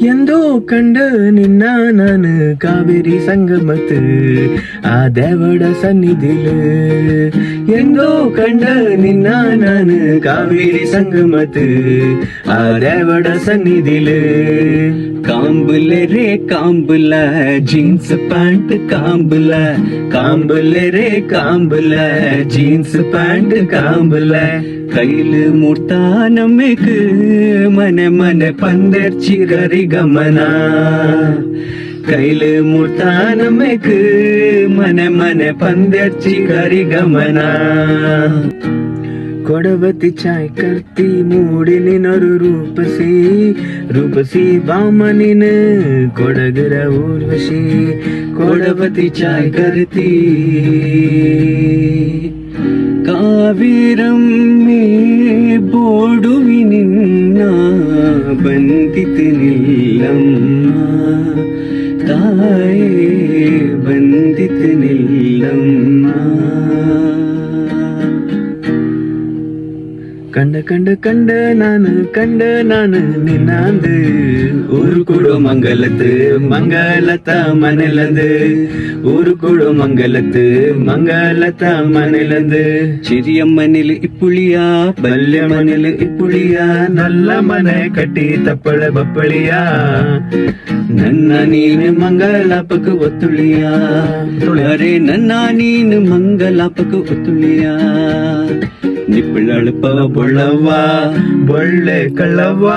ಎಂದೋ ಕಂಡ ನಿನ್ನ ನಾನು ಕಾವೇರಿ ಸಂಗಮತ್ ಆ ದೇವಡ ಸನ್ನಿಧಿಲು ಎಂದೋ ಕಂಡ ನಿನ್ನ ನಾನು ಕಾವೇರಿ ಸಂಗಮತ್ ಆ ದೇವಡ ಸನ್ನಿಧಿಲು ಕಾಂಬುಲೆ ರೇ ಕಾಂಬುಲ ಜೀನ್ಸ್ ಪ್ಯಾಂಟ್ ಕಾಂಬುಲ ಕಾಂಬುಲೆ ರೇ ಕಾಂಬುಲ ಜೀನ್ಸ್ ಪ್ಯಾಂಟ್ ಕಾಂಬುಲ ಕೈಲು ಮೂರ್ತಾ ನಮ್ಮೆಕ್ ಮನೆ ಮನೆ ಪಂದರ್ಚಿ ಗರಿ ಗಮನ ಕೈಲು ಮೂರ್ತಾ ನಮ್ಮೆಕ್ ಮನೆ ಮನೆ ಪಂದರ್ಚಿ ಗರಿ ಗಮನ ಕೊಡವತಿ ಚಾಯ್ ಕರ್ತಿ ಮೂಡಿ ನಿನರು ರೂಪಸಿ ರೂಪಸಿ ಬಾಮನಿನ ಕೊಡಗರ ಊರ್ವಶಿ ಕೊಡವತಿ ಚಾಯ್ ಕರ್ತಿ ಕಾವಿರಂ ಮೇ ಬೋಡುವಿ ನಿನ್ನ ಬಂದಿತು ನಿಲ್ಲಮ್ಮ ತಾಯೇ ಬಂದಿತು ನಿಲ್ಲಮ್ಮ ಕಂಡ ಕಂಡ ಕಂಡ ನಾನು ನಿನ್ನಂದು ஊரு கூடோ மங்களத்து மங்களத்தா மணிலந்து ஊரு கூடோ மங்களத்து மங்களத்தா மணிலந்து சிறியம்மனில் இப்புளியா பல்யம்மனில் இப்புளியா நல்ல ಮನೆ ಕಟ್ಟಿ ತಪ್ಪಳ ಬಪ್ಪಳಿಯಾ ನನ್ನ ನೀನು ಮಂಗಲಾಪಕ್ಕೆ ಒತ್ತುಳಿಯಾ ಅರೆ ನನ್ನ ನೀನು ಮಂಗಲಾಪಕ್ಕೆ ಒತ್ತುಳಿಯಾ ನಿಪ್ಪಳಪ್ಪ ಬೊಳ್ಳವ್ವ ಬೊಳ್ಳೆ ಕಳ್ಳವ್ವ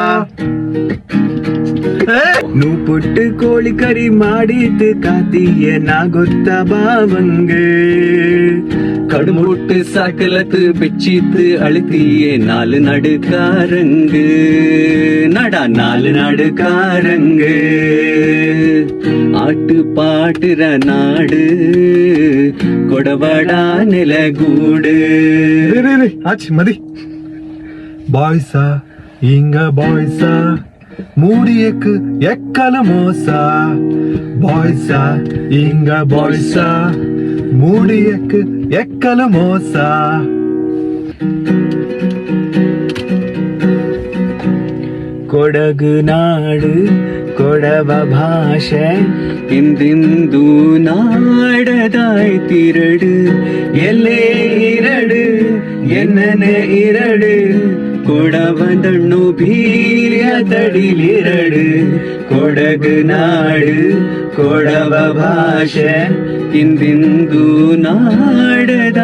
ನೂ ಪುಟ್ಟು ಕೋಳಿ ಕರಿ ಮಾಡಿದ್ದು ಕಾತಿಯೇ ನಾ ಗೊತ್ತ ಬಾವಂಗ கடுமுட்டு சாக்கலத்து பிச்சித்து அழுத்தியே நாலு நடுக்காரங்கு நடா நாலு நடுக்காரங்கு ஆட்டு பாட்டுற நாடு கொடவடா நிலகூடு ஆச்சு மதி பாய்ஸா இங்க பாய்ஸா ಮೂಡಿಯಕ್ ಎಕ್ಕಲ ಮೋಸ ಬಾಯ್ಸಾ ಇಂಗ ಬಾಯ್ಸಾ ಮೂಡಿಯಕ್ ಎಕ್ಕಲ ಮೋಸ ಕೊಡಗು ನಾಡು ಕೊಡವ ಭಾಷೆ ಇಂದಿಂದು ನಾಡದಾಯ್ತಿರಡು ಎಲ್ಲೇ ಇರಡು ಎನ್ನನೆ ಇರಡು ಕೊಡವದಣ್ಣು ಬೀರ್ಯ ತಡಿಲಿರಡು ಕೊಡಗು ನಾಡು ಕೊಡವ ಭಾಷೆ ಇಂದಿಂದು ನಾಡದಾಯ್ತಿರಡು